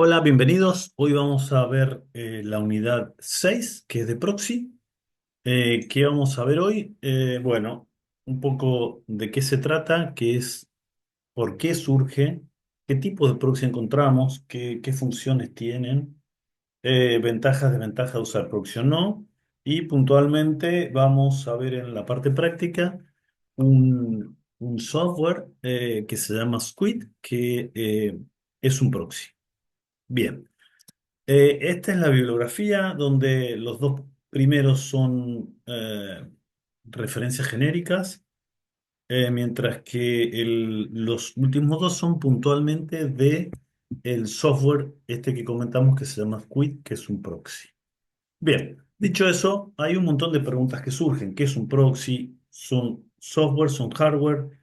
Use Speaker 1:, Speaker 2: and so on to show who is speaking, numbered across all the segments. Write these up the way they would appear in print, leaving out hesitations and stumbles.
Speaker 1: Hola, bienvenidos. Hoy vamos a ver la unidad 6, que es de proxy. ¿Qué vamos a ver hoy? Bueno, un poco de qué se trata, qué es, por qué surge, qué tipo de proxy encontramos, qué funciones tienen, ventajas, desventajas de usar proxy o no. Y puntualmente vamos a ver en la parte práctica un software que se llama Squid, que es un proxy. Bien. Esta es la bibliografía donde los dos primeros son referencias genéricas, mientras que los últimos dos son puntualmente de el software este que comentamos que se llama Squid, que es un proxy. Bien, dicho eso, hay un montón de preguntas que surgen. ¿Qué es un proxy? ¿Son software? ¿Son hardware?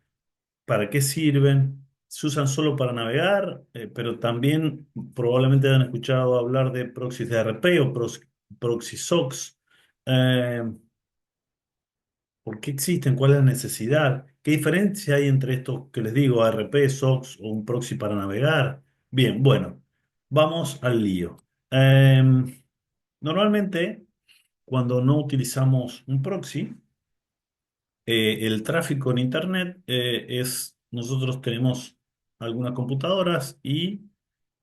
Speaker 1: ¿Para qué sirven? Se usan solo para navegar, pero también probablemente hayan escuchado hablar de proxies de RP o proxy SOCs. Eh, ¿Por qué existen? ¿Cuál es la necesidad? ¿Qué diferencia hay entre estos que les digo, RP, SOCs o un proxy para navegar? Bien, bueno, vamos al lío. Eh, Normalmente, cuando no utilizamos un proxy, el tráfico en Internet nosotros tenemos algunas computadoras y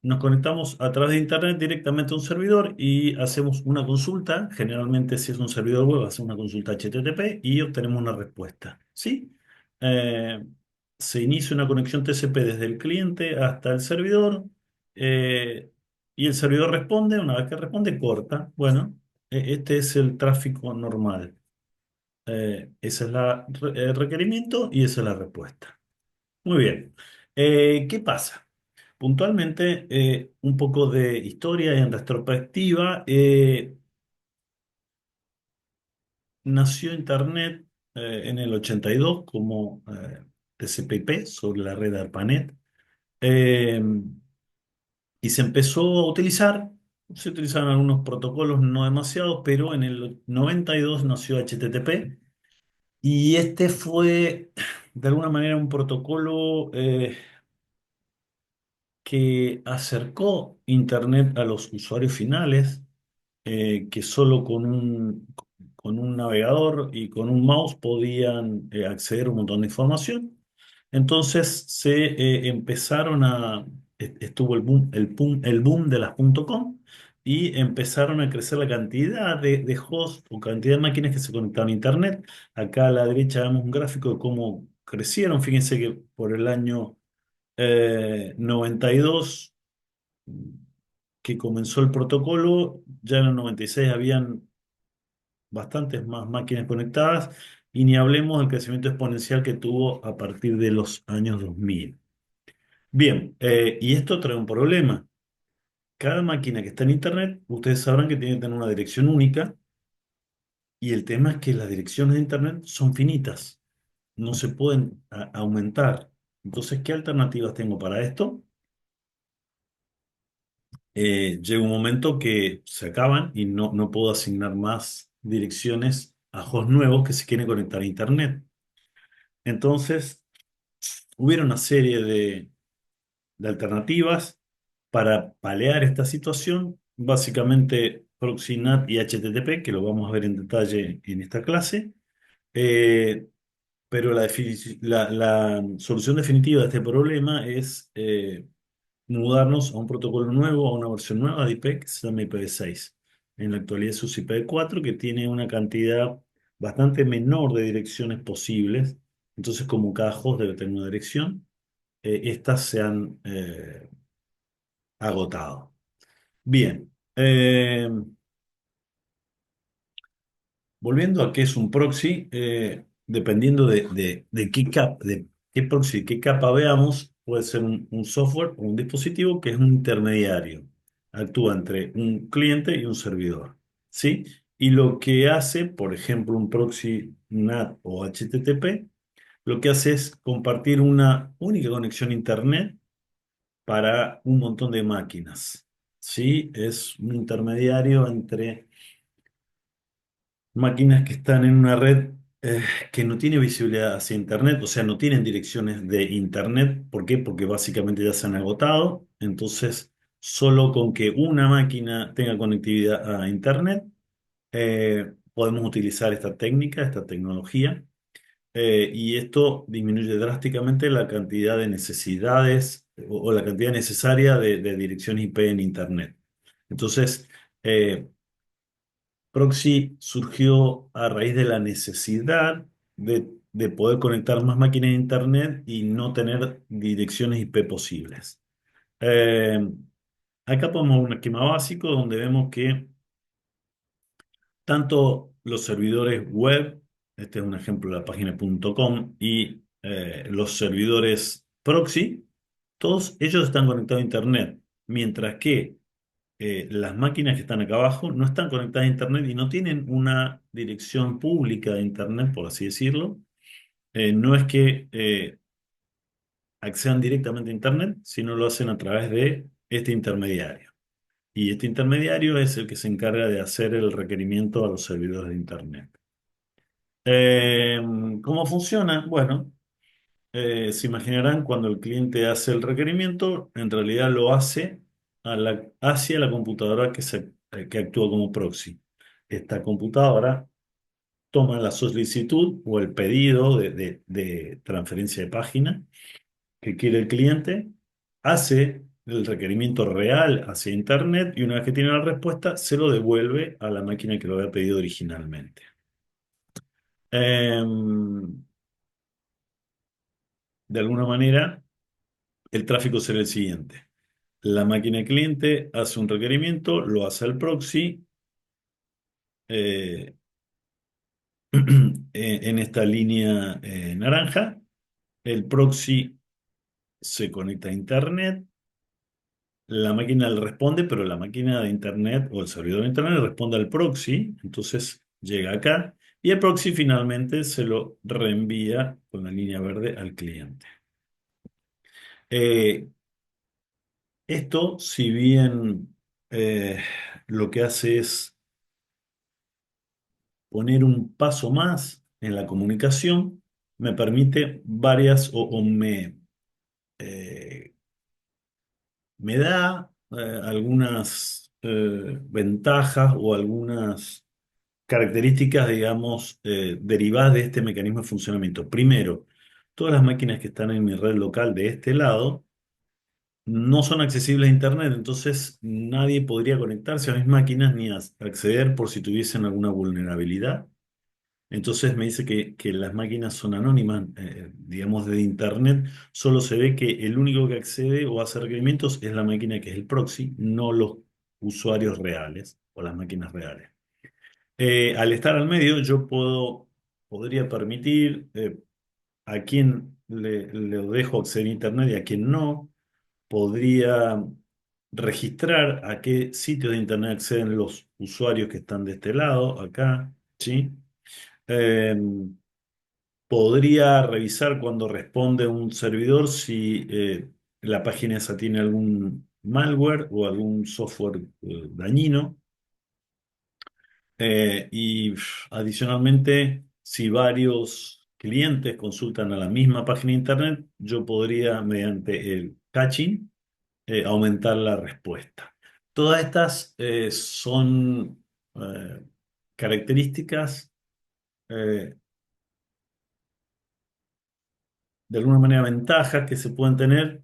Speaker 1: nos conectamos a través de Internet directamente a un servidor y hacemos una consulta. Generalmente, si es un servidor web, hacemos una consulta HTTP y obtenemos una respuesta. ¿Sí? Eh, Se inicia una conexión TCP desde el cliente hasta el servidor, eh, y el servidor responde. Una vez que responde, corta. Bueno, este es el tráfico normal. Ese es el requerimiento y esa es la respuesta. Muy bien. ¿Qué pasa? Puntualmente, un poco de historia y en retrospectiva. Nació Internet en el 82 como TCP/IP sobre la red ARPANET, eh, y se empezó a utilizar. Se utilizaron algunos protocolos, no demasiado, pero en el 92 nació HTTP. Y este fue, de alguna manera, un protocolo que acercó Internet a los usuarios finales, que solo con un navegador y con un mouse podían acceder a un montón de información. Entonces estuvo el boom de las .com, y empezaron a crecer la cantidad de hosts o cantidad de máquinas que se conectaban a Internet. Acá a la derecha vemos un gráfico de cómo crecieron. Fíjense que por el año 92, que comenzó el protocolo, ya en el 96 habían bastantes más máquinas conectadas, y ni hablemos del crecimiento exponencial que tuvo a partir de los años 2000. Bien, y esto trae un problema. Cada máquina que está en Internet, ustedes sabrán que tiene que tener una dirección única, y el tema es que las direcciones de Internet son finitas, no se pueden aumentar. Entonces, ¿qué alternativas tengo para esto? Llega un momento que se acaban y no puedo asignar más direcciones a hosts nuevos que se quieren conectar a Internet. Entonces, hubiera una serie de alternativas para paliar esta situación, básicamente Proxynet y HTTP, que lo vamos a ver en detalle en esta clase. Eh, pero la solución definitiva de este problema es mudarnos a un protocolo nuevo, a una versión nueva de IP que se llama IPv6. En la actualidad se usa IPv4, que tiene una cantidad bastante menor de direcciones posibles. Entonces, como cada host debe tener una dirección, estas se han agotado. Bien. Volviendo a qué es un proxy, dependiendo de qué proxy, qué capa veamos, puede ser un software o un dispositivo que es un intermediario. Actúa entre un cliente y un servidor. ¿Sí? Y lo que hace, por ejemplo, un proxy NAT o HTTP, lo que hace es compartir una única conexión a Internet para un montón de máquinas. ¿Sí? Es un intermediario entre máquinas que están en una red que no tiene visibilidad hacia Internet, o sea, no tienen direcciones de Internet. ¿Por qué? Porque básicamente ya se han agotado. Entonces, Solo con que una máquina tenga conectividad a Internet, podemos utilizar esta técnica, esta tecnología, y esto disminuye drásticamente la cantidad de necesidades o la cantidad necesaria de direcciones IP en Internet. Entonces, eh, Proxy surgió a raíz de la necesidad de poder conectar más máquinas a Internet y no tener direcciones IP posibles. Eh, Acá ponemos un esquema básico donde vemos que tanto los servidores web, este es un ejemplo de la página .com, y los servidores proxy, todos ellos están conectados a Internet, mientras que las máquinas que están acá abajo no están conectadas a Internet y no tienen una dirección pública de Internet, por así decirlo. No es que accedan directamente a Internet, sino lo hacen a través de este intermediario. Y este intermediario es el que se encarga de hacer el requerimiento a los servidores de Internet. Eh, ¿Cómo funciona? Bueno, se imaginarán cuando el cliente hace el requerimiento, en realidad lo hace hacia la computadora que actúa como proxy. Esta computadora toma la solicitud o el pedido de transferencia de página que quiere el cliente, hace el requerimiento real hacia Internet y una vez que tiene la respuesta, se lo devuelve a la máquina que lo había pedido originalmente. Em, de alguna manera, el tráfico será el siguiente. La máquina cliente hace un requerimiento, lo hace al proxy, eh, en esta línea naranja. El proxy se conecta a Internet. La máquina le responde, pero la máquina de Internet o el servidor de Internet le responde al proxy, entonces llega acá y el proxy finalmente se lo reenvía con la línea verde al cliente. Eh, Esto, si bien lo que hace es poner un paso más en la comunicación, me permite varias eh, me da algunas ventajas o algunas características, digamos, derivadas de este mecanismo de funcionamiento. Primero, todas las máquinas que están en mi red local de este lado no son accesibles a Internet, entonces nadie podría conectarse a mis máquinas ni acceder por si tuviesen alguna vulnerabilidad. Entonces me dice que las máquinas son anónimas, digamos, de Internet. Solo se ve que el único que accede o hace requerimientos es la máquina que es el proxy, no los usuarios reales o las máquinas reales. Al estar al medio, podría permitir a quién le dejo acceder a Internet y a quién no. Podría registrar a qué sitios de Internet acceden los usuarios que están de este lado, acá, ¿sí? Eh, Podría revisar cuando responde un servidor si la página esa tiene algún malware o algún software dañino. Adicionalmente, si varios clientes consultan a la misma página de Internet, yo podría, mediante el caching, aumentar la respuesta. Todas estas son eh, características, eh, de alguna manera ventajas que se pueden tener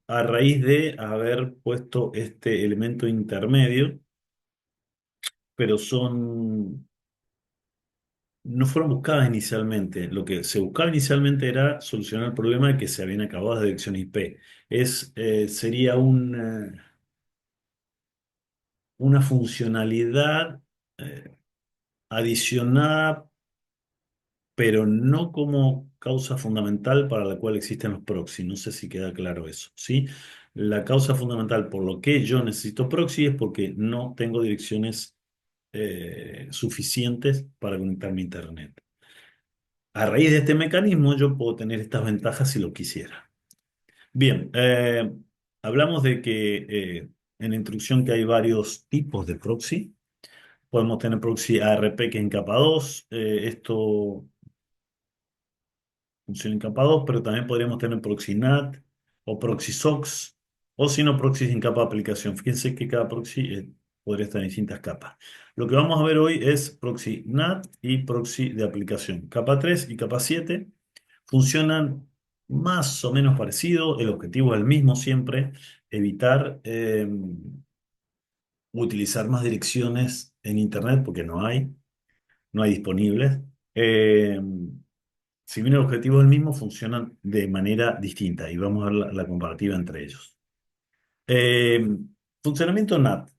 Speaker 1: a raíz de haber puesto este elemento intermedio, pero no fueron buscadas inicialmente. Lo que se buscaba inicialmente era solucionar el problema de que se habían acabado las direcciones IP. Sería una funcionalidad eh, adicionada, pero no como causa fundamental para la cual existen los proxy. No sé si queda claro eso, ¿sí? La causa fundamental por lo que yo necesito proxy es porque no tengo direcciones suficientes para conectarme a Internet. A raíz de este mecanismo yo puedo tener estas ventajas si lo quisiera. Bien, hablamos de que en la introducción que hay varios tipos de proxy. Podemos tener proxy ARP que es en capa 2. Esto funciona en capa 2, pero también podríamos tener proxy NAT o proxy SOX O si no, proxy sin capa de aplicación. Fíjense que cada proxy podría estar en distintas capas. Lo que vamos a ver hoy es proxy NAT y proxy de aplicación. Capa 3 y capa 7 funcionan más o menos parecido. El objetivo es el mismo siempre, evitar utilizar más direcciones en Internet porque no hay disponibles. Eh, si bien el objetivo es el mismo, funcionan de manera distinta y vamos a ver la comparativa entre ellos. Eh, Funcionamiento NAT.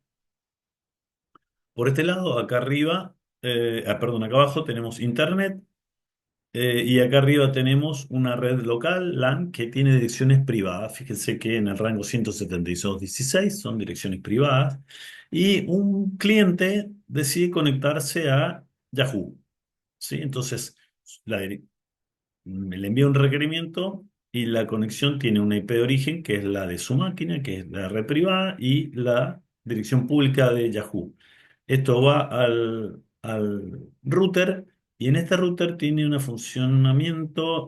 Speaker 1: Por este lado, acá arriba, perdón, acá abajo tenemos Internet y acá arriba tenemos una red local, LAN, que tiene direcciones privadas. Fíjense que en el rango 172.16 son direcciones privadas y un cliente decide conectarse a Yahoo. ¿Sí? Entonces, la, dire- le envía un requerimiento y la conexión tiene una IP de origen que es la de su máquina, que es la red privada, y la dirección pública de Yahoo. Esto va al router y en este router tiene un funcionamiento,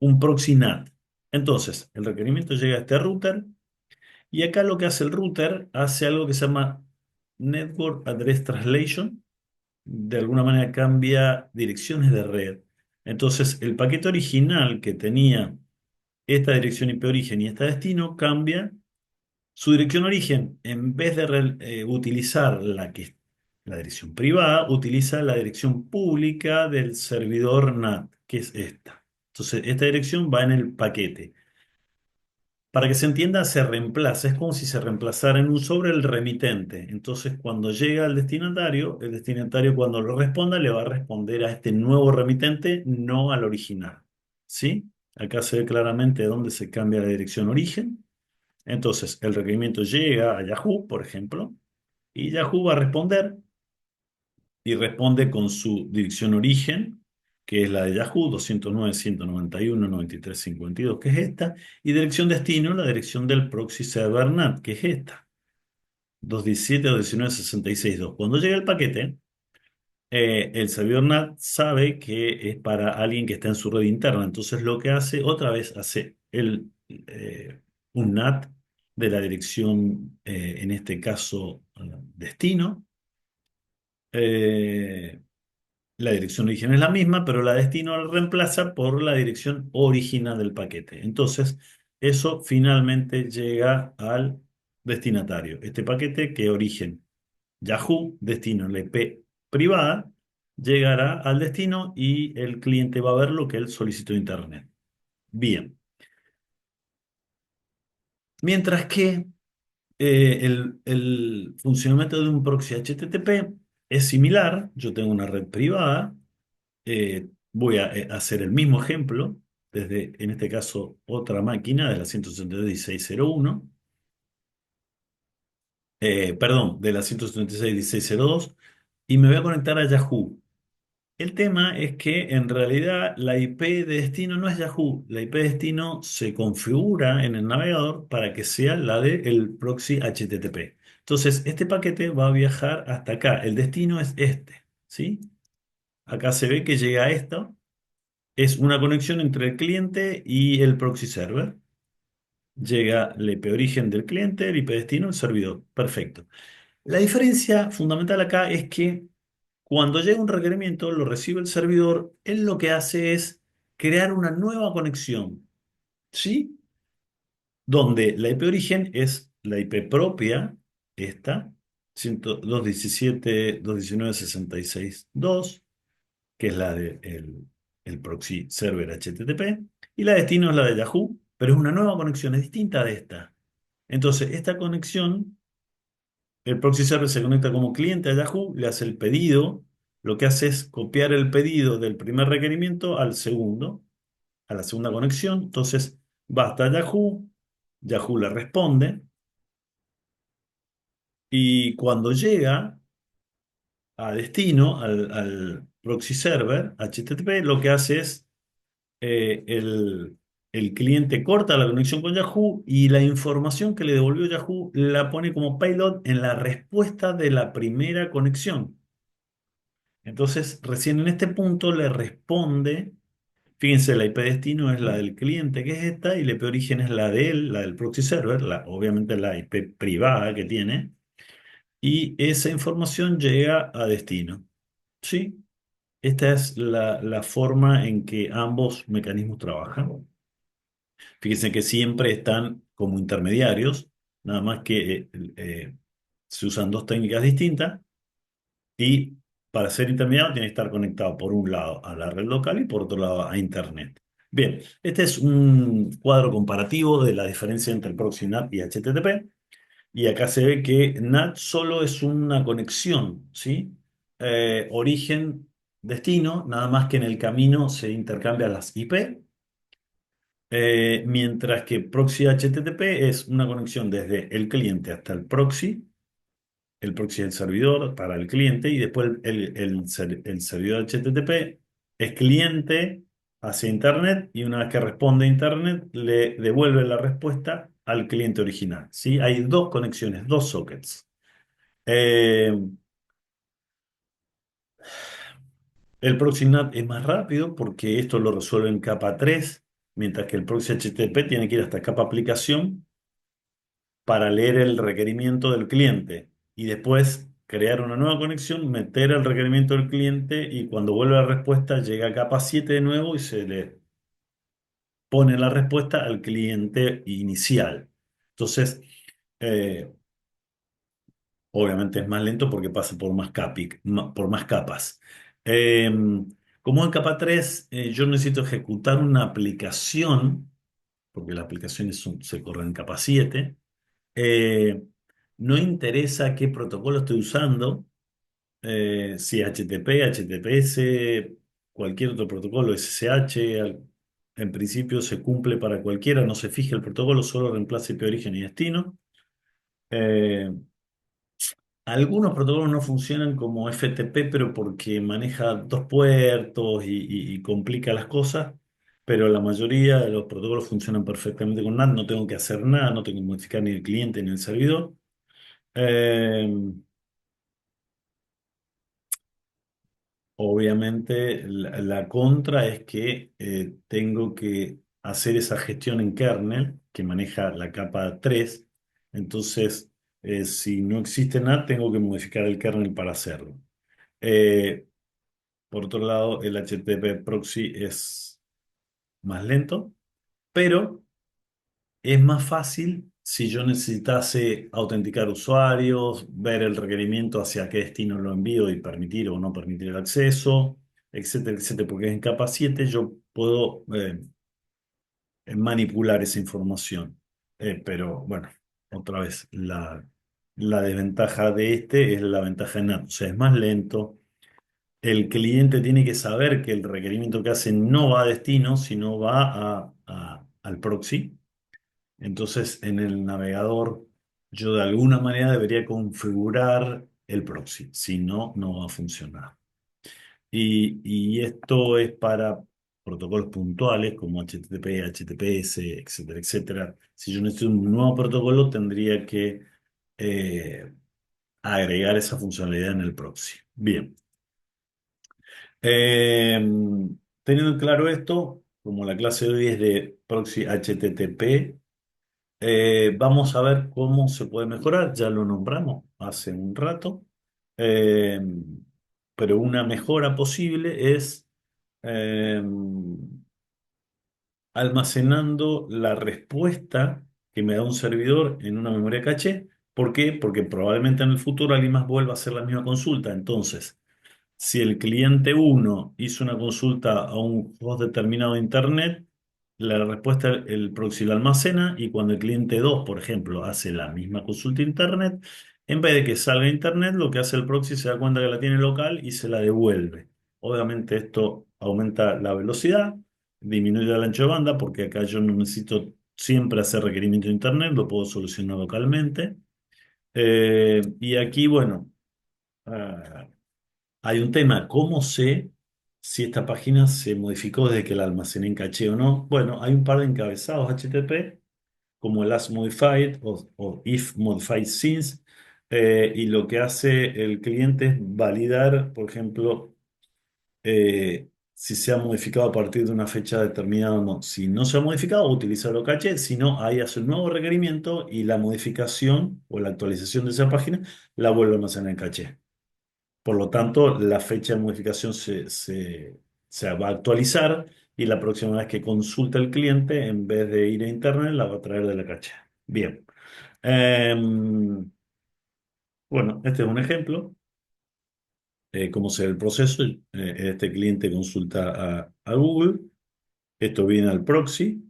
Speaker 1: un proxy NAT. Entonces, el requerimiento llega a este router y acá lo que hace el router hace algo que se llama Network Address Translation. De alguna manera cambia direcciones de red. Entonces, el paquete original que tenía esta dirección IP origen y esta destino cambia su dirección origen. En vez de utilizar la dirección privada, utiliza la dirección pública del servidor NAT, que es esta. Entonces, esta dirección va en el paquete. Para que se entienda, se reemplaza, es como si se reemplazara en un sobre el remitente. Entonces, cuando llega al destinatario, el destinatario cuando lo responda le va a responder a este nuevo remitente, no al original. ¿Sí? Acá se ve claramente dónde se cambia la dirección origen. Entonces, el requerimiento llega a Yahoo, por ejemplo, y Yahoo va a responder y responde con su dirección origen, que es la de Yahoo, 209.191.93.52, que es esta, y dirección destino, la dirección del proxy server NAT, que es esta, 217.19.66.2. Cuando llega el paquete, el servidor NAT sabe que es para alguien que está en su red interna, entonces lo que hace, otra vez hace un NAT de la dirección, en este caso, destino. Eh, La dirección origen es la misma, pero la destino la reemplaza por la dirección original del paquete. Entonces, eso finalmente llega al destinatario. Este paquete que origen Yahoo, destino la IP privada, llegará al destino y el cliente va a ver lo que él solicitó de Internet. Bien. Mientras que el funcionamiento de un proxy HTTP es similar. Yo tengo una red privada. Voy a hacer el mismo ejemplo desde, en este caso, otra máquina de la 172.16.01, perdón, de la 176.16.02, y me voy a conectar a Yahoo. El tema es que en realidad la IP de destino no es Yahoo. La IP de destino se configura en el navegador para que sea la del proxy HTTP. Entonces, este paquete va a viajar hasta acá. El destino es este, ¿sí? Acá se ve que llega a esto. Es una conexión entre el cliente y el proxy server. Llega el IP origen del cliente, el IP destino, el servidor. Perfecto. La diferencia fundamental acá es que cuando llega un requerimiento, lo recibe el servidor, él lo que hace es crear una nueva conexión, ¿sí? Donde la IP origen es la IP propia, esta, 102.17.219.66.2, que es la del el proxy server HTTP, y la destino es la de Yahoo, pero es una nueva conexión, es distinta de esta. Entonces, esta conexión, el proxy server se conecta como cliente a Yahoo, le hace el pedido, lo que hace es copiar el pedido del primer requerimiento al segundo, a la segunda conexión. Entonces, va hasta Yahoo, Yahoo le responde, y cuando llega a destino, al proxy server HTTP, lo que hace es eh, el, el cliente corta la conexión con Yahoo y la información que le devolvió Yahoo la pone como payload en la respuesta de la primera conexión. Entonces, recién en este punto le responde. Fíjense, la IP destino es la del cliente, que es esta, y la IP origen es la de él, la del proxy server, obviamente la IP privada que tiene, y esa información llega a destino. ¿Sí? Esta es la forma en que ambos mecanismos trabajan. Fíjense que siempre están como intermediarios, nada más que se usan dos técnicas distintas y para ser intermediario tiene que estar conectado por un lado a la red local y por otro lado a Internet. Bien, este es un cuadro comparativo de la diferencia entre el proxy NAT y HTTP. Y acá se ve que NAT solo es una conexión, ¿sí? Origen-destino, nada más que en el camino se intercambian las IP. Mientras que proxy HTTP es una conexión desde el cliente hasta el proxy es el servidor para el cliente y después el servidor HTTP es cliente hacia Internet y una vez que responde a Internet le devuelve la respuesta al cliente original, ¿sí? Hay dos conexiones, dos sockets. Eh, el proxy NAT es más rápido porque esto lo resuelve en capa 3 mientras que el proxy HTTP tiene que ir hasta capa aplicación para leer el requerimiento del cliente y después crear una nueva conexión, meter el requerimiento del cliente y cuando vuelve la respuesta llega a capa 7 de nuevo y se le pone la respuesta al cliente inicial. Entonces, eh, obviamente es más lento porque pasa por por más capas. Eh, Como en capa 3 yo necesito ejecutar una aplicación, porque las aplicaciones se corren en capa 7. Eh, no interesa qué protocolo estoy usando, si HTTP, HTTPS, cualquier otro protocolo, SSH, en principio se cumple para cualquiera, no se fija el protocolo, solo reemplaza IP origen y destino. Eh, Algunos protocolos no funcionan como FTP, pero porque maneja dos puertos y complica las cosas, pero la mayoría de los protocolos funcionan perfectamente con NAT, no tengo que hacer nada, no tengo que modificar ni el cliente ni el servidor. Eh, Obviamente la contra es que tengo que hacer esa gestión en kernel que maneja la capa 3. Entonces, si no existe nada, tengo que modificar el kernel para hacerlo. Eh, por otro lado, el HTTP proxy es más lento, pero es más fácil si yo necesitase autenticar usuarios, ver el requerimiento hacia qué destino lo envío y permitir o no permitir el acceso, etcétera, etcétera, porque en capa 7 yo puedo manipular esa información. Pero bueno, otra vez, la desventaja de este es la ventaja de NAT, o sea, es más lento. El cliente tiene que saber que el requerimiento que hace no va a destino, sino va al proxy. Entonces, en el navegador, yo de alguna manera debería configurar el proxy, si no, no va a funcionar. Y esto es para protocolos puntuales como HTTP, HTTPS, etcétera, etcétera. Si yo necesito un nuevo protocolo, tendría que eh, agregar esa funcionalidad en el proxy. Bien. Eh, Teniendo claro esto, como la clase de hoy es de proxy HTTP, vamos a ver cómo se puede mejorar, ya lo nombramos hace un rato. Eh, pero una mejora posible es eh, almacenando la respuesta que me da un servidor en una memoria caché. ¿Por qué? Porque probablemente en el futuro alguien más vuelva a hacer la misma consulta. Entonces, si el cliente uno hizo una consulta a un host determinado de Internet, la respuesta el proxy la almacena y cuando el cliente 2, por ejemplo, hace la misma consulta a Internet, en vez de que salga a Internet, lo que hace el proxy se da cuenta que la tiene local y se la devuelve. Obviamente esto aumenta la velocidad, disminuye el ancho de banda porque acá yo no necesito siempre hacer requerimiento de Internet, lo puedo solucionar localmente. Y aquí, bueno. ah, Hay un tema, ¿cómo sé si esta página se modificó desde que la almacené en caché o no? Bueno, hay un par de encabezados HTTP, como el last modified o if modified since, y lo que hace el cliente es validar, por ejemplo, eh, si se ha modificado a partir de una fecha determinada o no. Si no se ha modificado, utiliza el caché, si no, ahí hace un nuevo requerimiento y la modificación o la actualización de esa página la vuelve a almacenar en caché. Por lo tanto, la fecha de modificación se va a actualizar y la próxima vez que consulte el cliente, en vez de ir a internet, la va a traer de la caché. Bien. Bueno, este es un ejemplo, cómo se ve el proceso. Este cliente consulta a Google. Esto viene al proxy.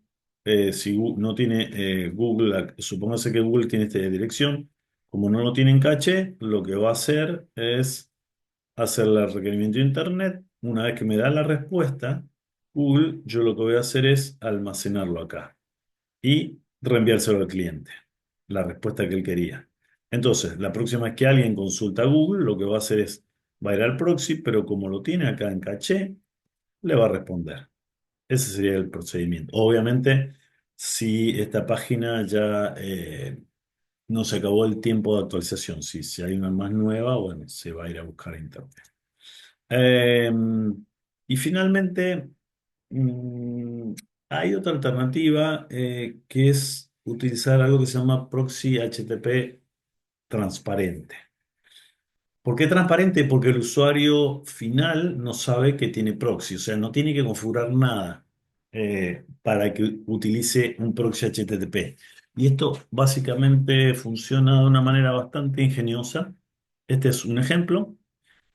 Speaker 1: Si no tiene Google, supóngase que Google tiene esta dirección. Como no lo tiene en caché, lo que va a hacer es hacerle el requerimiento de Internet. Una vez que me da la respuesta, Google, yo lo que voy a hacer es almacenarlo acá y reenviárselo al cliente, la respuesta que él quería. Entonces, la próxima vez que alguien consulta a Google, lo que va a hacer es, va a ir al proxy, pero como lo tiene acá en caché, le va a responder. Ese sería el procedimiento. Obviamente, si esta página ya no se acabó el tiempo de actualización, si hay una más nueva, bueno, se va a ir a buscar a internet. Eh, y finalmente, mm, hay otra alternativa que es utilizar algo que se llama proxy HTTP transparente. ¿Por qué transparente? Porque el usuario final no sabe que tiene proxy, o sea, no tiene que configurar nada para que utilice un proxy HTTP. Y esto básicamente funciona de una manera bastante ingeniosa. Este es un ejemplo.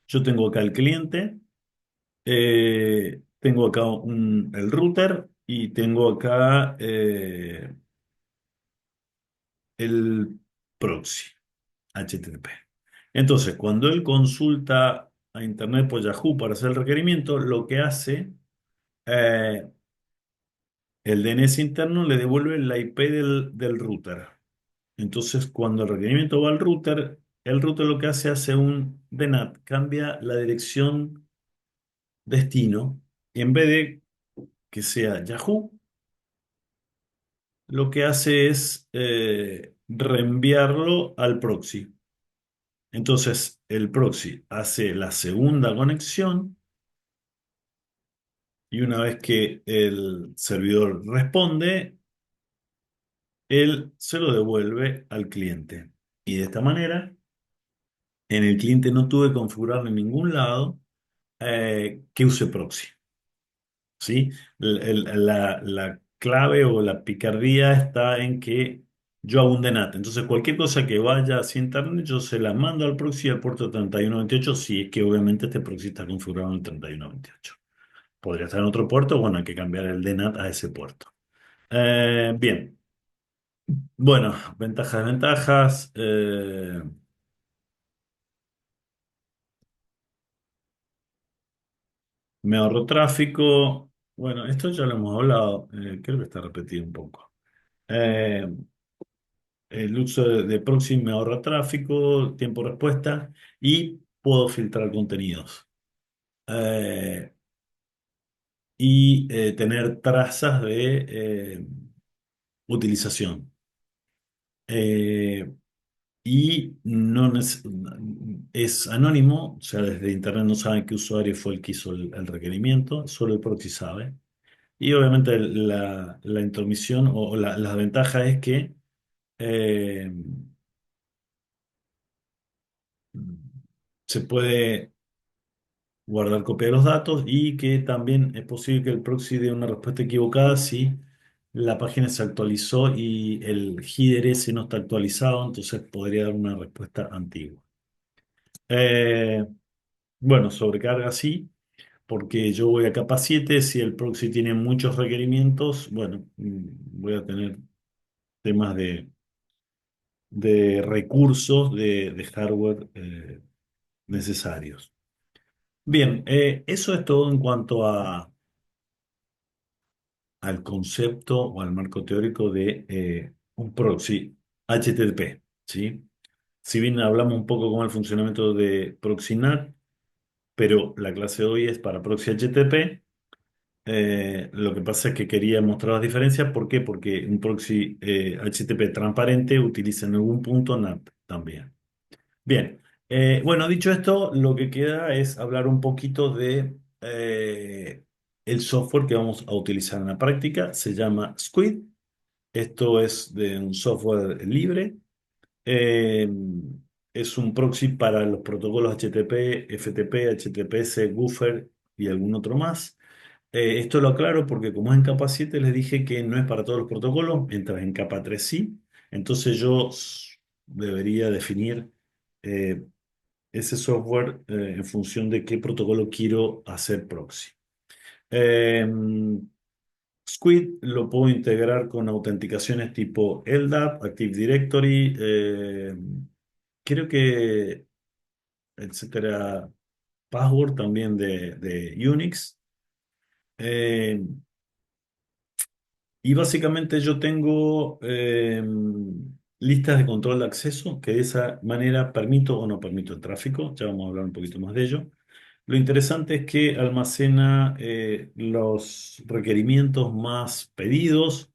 Speaker 1: Yo tengo acá el cliente, tengo acá el router y tengo acá el proxy HTTP. Entonces, cuando él consulta a Internet por Yahoo para hacer el requerimiento, lo que hace, eh, el DNS interno le devuelve la IP del router. Entonces, cuando el requerimiento va al router, el router lo que hace un DNAT, cambia la dirección destino y en vez de que sea Yahoo, lo que hace es reenviarlo al proxy. Entonces, el proxy hace la segunda conexión y una vez que el servidor responde, él se lo devuelve al cliente. Y de esta manera, en el cliente no tuve que configurar en ningún lado que use proxy. ¿Sí? La clave o la picardía está en que yo hago un DNAT. Entonces, cualquier cosa que vaya hacia internet, yo se la mando al proxy al puerto 3128, si es que obviamente este proxy está configurado en el 3128. Podría estar en otro puerto, bueno, hay que cambiar el DNAT a ese puerto. Bien, bueno, ventajas, desventajas. Me ahorro tráfico. Bueno, esto ya lo hemos hablado, creo que está repetido un poco. Eh, el uso de proxy me ahorra tráfico, tiempo de respuesta y puedo filtrar contenidos. Eh, y tener trazas de utilización. Eh, y no es anónimo, o sea, desde internet no saben qué usuario fue el que hizo el requerimiento, solo el proxy sabe. Y obviamente la intromisión o la ventaja es que eh, se puede guardar copia de los datos y que también es posible que el proxy dé una respuesta equivocada si la página se actualizó y el header ese no está actualizado, entonces podría dar una respuesta antigua. Eh, bueno, sobrecarga sí, porque yo voy a capa 7. Si el proxy tiene muchos requerimientos, bueno, voy a tener temas de recursos de hardware necesarios. Bien, eso es todo en cuanto al concepto o al marco teórico de un proxy HTTP, ¿sí? Si bien hablamos un poco con el funcionamiento de Proxynet, pero la clase de hoy es para proxy HTTP. Lo que pasa es que quería mostrar las diferencias. ¿Por qué? Porque un proxy HTTP transparente utiliza en algún punto NAT también. Bien, bueno, dicho esto, lo que queda es hablar un poquito de el software que vamos a utilizar en la práctica se llama Squid. Esto es de un software libre. Eh, es un proxy para los protocolos HTTP, FTP, HTTPS, Buffer y algún otro más. Esto lo aclaro porque como es en capa 7 les dije que no es para todos los protocolos, mientras en capa 3 sí. Entonces debería definir eh, ese software en función de qué protocolo quiero hacer proxy. Eh, Squid lo puedo integrar con autenticaciones tipo LDAP, Active Directory, creo que, etcétera, password también de Unix. Eh, y básicamente yo tengo listas de control de acceso, que de esa manera permito o no permito el tráfico. Ya vamos a hablar un poquito más de ello. Lo interesante es que almacena los requerimientos más pedidos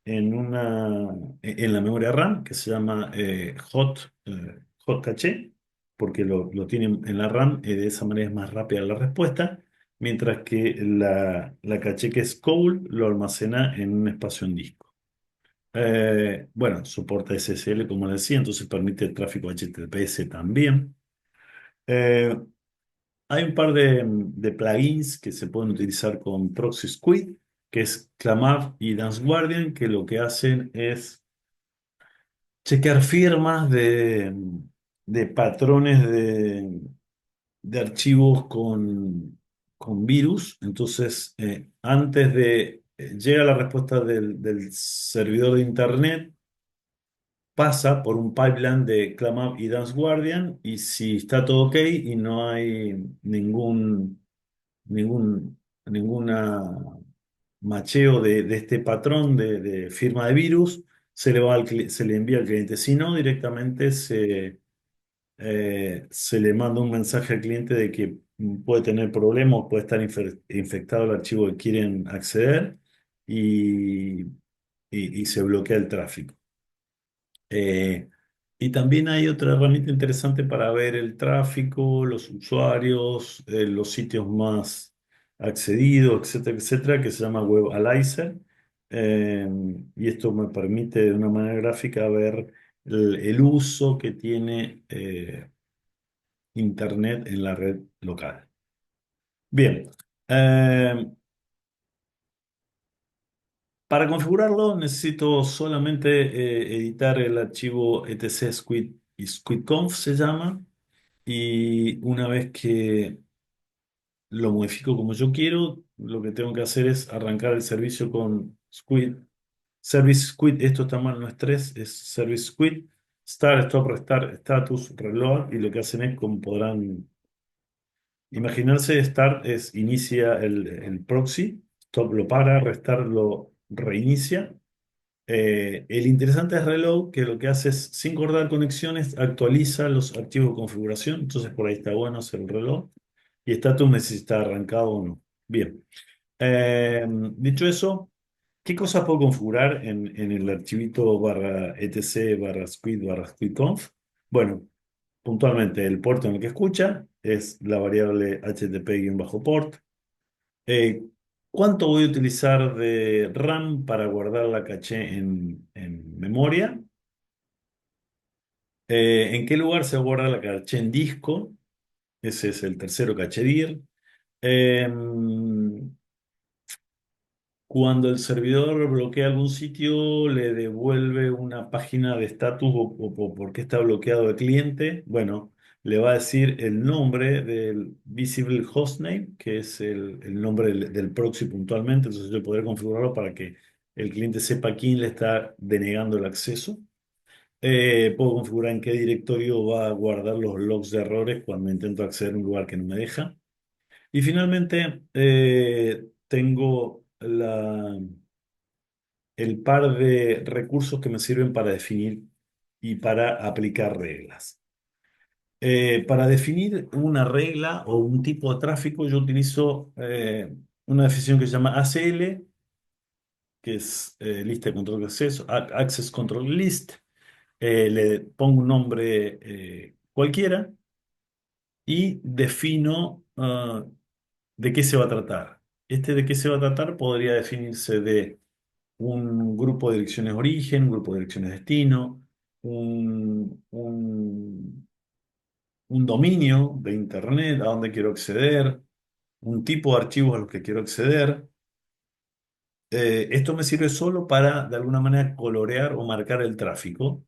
Speaker 1: en la memoria RAM que se llama Hot Cache, porque lo tienen en la RAM, de esa manera es más rápida la respuesta, mientras que la caché que es Cold lo almacena en un espacio en disco. Bueno, soporta SSL como decía, entonces permite el tráfico HTTPS también. Eh, Hay un par de plugins que se pueden utilizar con Proxy Squid, que es Clamar y Dance Guardian, que lo que hacen es chequear firmas de patrones de archivos con virus. Entonces, antes de llega la respuesta del servidor de Internet, pasa por un pipeline de ClamUp y Dance Guardian, y si está todo ok y no hay ningún ninguna macheo de este patrón de firma de virus, se le envía al cliente. Si no, directamente se le manda un mensaje al cliente de que puede tener problemas, puede estar infectado el archivo que quieren acceder y, y se bloquea el tráfico. Eh, y también hay otra herramienta interesante para ver el tráfico, los usuarios, los sitios más accedidos, etcétera, etcétera, que se llama Web Analyzer. Eh, y esto me permite de una manera gráfica ver el uso que tiene Internet en la red local. Bien, eh, para configurarlo necesito solamente editar el archivo etc squid y squidconf se llama. Y una vez que lo modifico como yo quiero, lo que tengo que hacer es arrancar el servicio con Squid. Service Squid, esto está mal, no es 3, es Service Squid. Start, stop, restart, status, reload. Y lo que hacen es, como podrán imaginarse, start es inicia el proxy, stop lo para, restart lo reinicia. El interesante es Reload, que lo que hace es, sin cortar conexiones, actualiza los archivos de configuración. Entonces, por ahí está bueno hacer el reload. Y Status necesita arrancado o no. Bien. Dicho eso, ¿qué cosas puedo configurar en el archivito barra etc barra squid barra squidconf? Bueno, puntualmente el puerto en el que escucha es la variable http-port. Eh, ¿Cuánto voy a utilizar de RAM para guardar la caché en memoria? ¿En qué lugar se guarda la caché en disco? Ese es el tercero, caché dir. Em, Cuando el servidor bloquea algún sitio, le devuelve una página de estatus o por qué está bloqueado el cliente. Bueno, le va a decir el nombre del visible hostname, que es el nombre del proxy puntualmente. Entonces yo podré configurarlo para que el cliente sepa quién le está denegando el acceso. Puedo configurar en qué directorio va a guardar los logs de errores cuando intento acceder a un lugar que no me deja. Y finalmente, tengo el par de recursos que me sirven para definir y para aplicar reglas. Para definir una regla o un tipo de tráfico, yo utilizo una definición que se llama ACL, que es lista de control de acceso, Access Control List. Le pongo un nombre cualquiera y defino de qué se va a tratar. ¿Este de qué se va a tratar? Podría definirse de un grupo de direcciones origen, un grupo de direcciones destino, un dominio de Internet a donde quiero acceder, un tipo de archivos a los que quiero acceder. Esto me sirve solo para, de alguna manera, colorear o marcar el tráfico.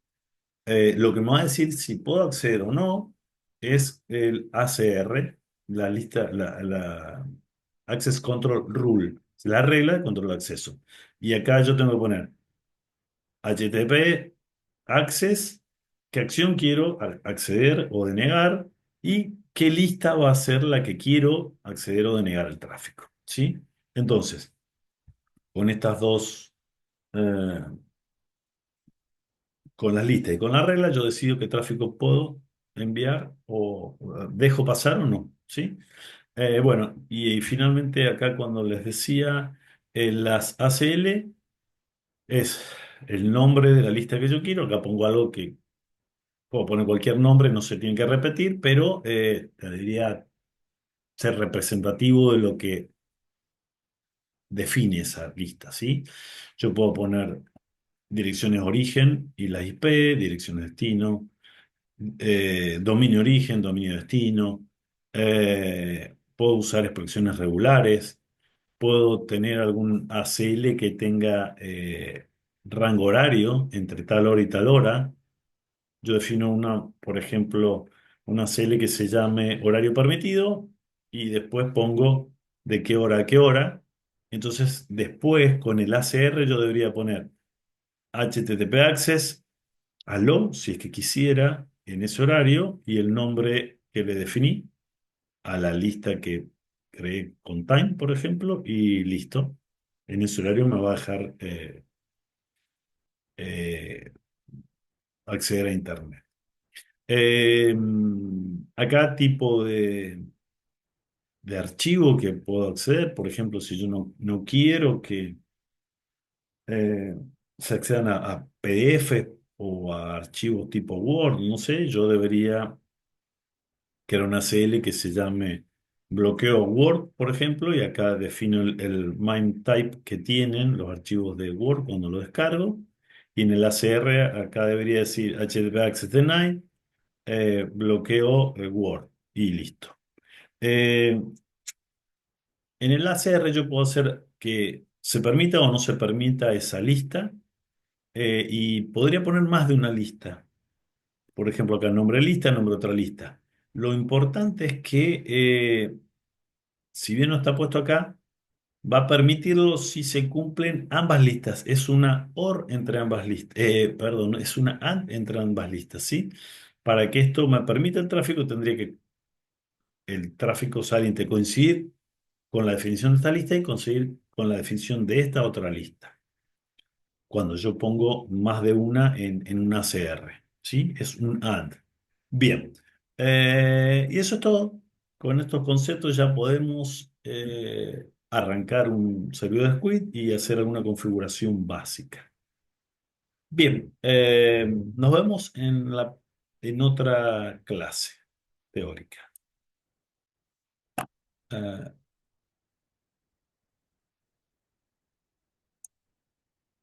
Speaker 1: Lo que me va a decir si puedo acceder o no es el ACR, la lista, la Access Control Rule, la regla de control de acceso. Y acá yo tengo que poner HTTP access, qué acción quiero acceder o denegar y qué lista va a ser la que quiero acceder o denegar el tráfico. ¿Sí? Entonces, con estas dos, eh, con las listas y con la regla, yo decido qué tráfico puedo enviar o dejo pasar o no. ¿Sí? Bueno, y finalmente acá cuando les decía las ACL es el nombre de la lista que yo quiero. Acá pongo algo que puedo poner cualquier nombre, no se tiene que repetir, pero debería ser representativo de lo que define esa lista, ¿sí? Yo puedo poner direcciones origen y las IP, direcciones destino, dominio origen, dominio destino, puedo usar expresiones regulares, puedo tener algún ACL que tenga rango horario entre tal hora y tal hora. Yo defino una, por ejemplo, una CL que se llame horario permitido y después pongo de qué hora a qué hora. Entonces, después con el ACR yo debería poner HTTP Access, aló, si es que quisiera, en ese horario y el nombre que le definí a la lista que creé con time, por ejemplo, y listo. En ese horario me va a dejar eh, acceder a Internet. Eh, acá tipo de archivo que puedo acceder, por ejemplo, si yo no quiero que eh, se accedan a PDF o a archivos tipo Word, no sé, yo debería crear una CL que se llame bloqueo Word, por ejemplo, y acá defino el MIME type que tienen los archivos de Word cuando lo descargo, y en el ACR acá debería decir HTTP Access Denied, bloqueo Word, y listo. Eh, en el ACR yo puedo hacer que se permita o no se permita esa lista y podría poner más de una lista. Por ejemplo, acá nombre lista, nombre otra lista. Lo importante es que, si bien no está puesto acá, va a permitirlo si se cumplen ambas listas. Es una OR entre ambas listas. Perdón, es una AND entre ambas listas, ¿sí? Para que esto me permita el tráfico, tendría que el tráfico saliente coincidir con la definición de esta lista y conseguir con la definición de esta otra lista. Cuando yo pongo más de una en una CR, ¿sí? Es un AND. Bien. Y eso es todo. Con estos conceptos ya podemos arrancar un servidor de Squid y hacer alguna configuración básica. Bien, nos vemos en otra clase teórica.